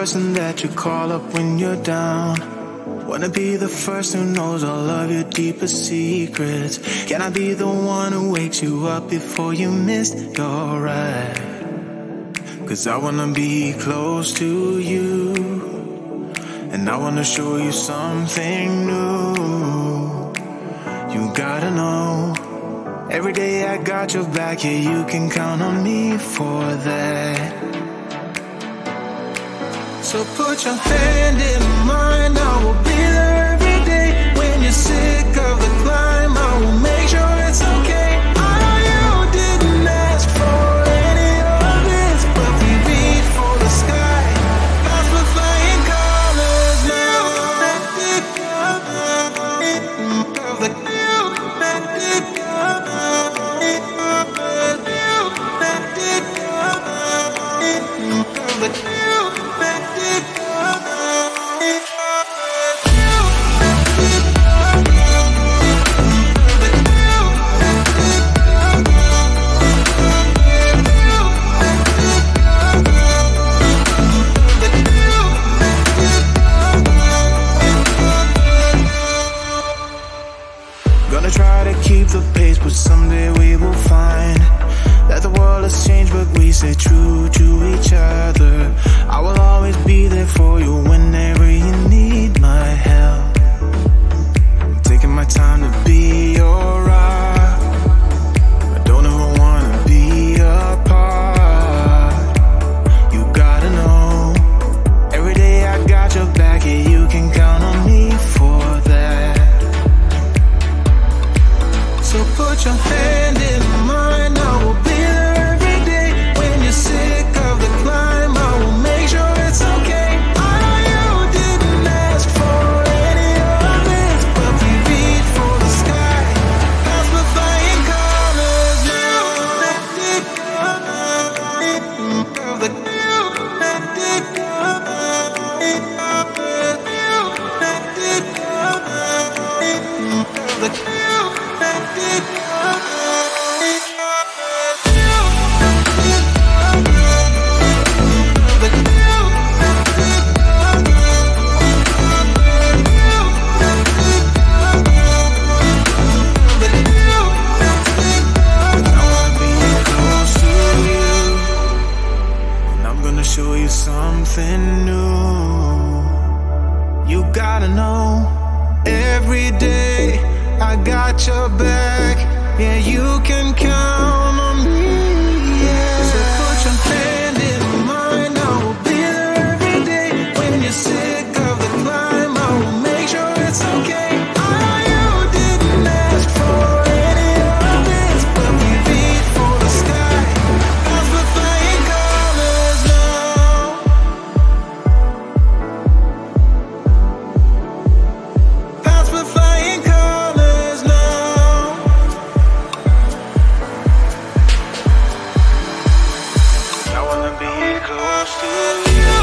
person that you call up when you're down. Wanna be the first who knows all of your deepest secrets. Can I be the one who wakes you up before you miss your ride? 'Cause I wanna be close to you, and I wanna show you something new. You gotta know, every day I got your back, yeah, you can count on me for that. So put your hand in mine, I will be there every day. When you're sick of the climb, I will make sure it's okay. I know you didn't ask for any of this, but we reach for the sky. Cause we're flying colors now. Try to keep the pace, but someday we will find that the world has changed, but we stay true to each other. I will always be there for you whenever you need my help. I'm taking my time to be your rock. I don't ever wanna be apart. You gotta know, every day I got your back, yeah, you can count on me for that. So put your hand in mine, I will be there every day. When you're sick of the climb, I will make sure it's okay. I know you didn't ask for any of this, but we reach for the sky. Cause we're flying colors now. Show you something new. You gotta know, every day I got your back, yeah, you can count on me, yeah. So put your hand in mine, I will be there every day. When you're sick of the climb, I will make sure it's okay. I know you didn't ask for any of this, but we reach for the sky. Cause we're flying colors now. Cause we're flying colors now. I wanna be close to you.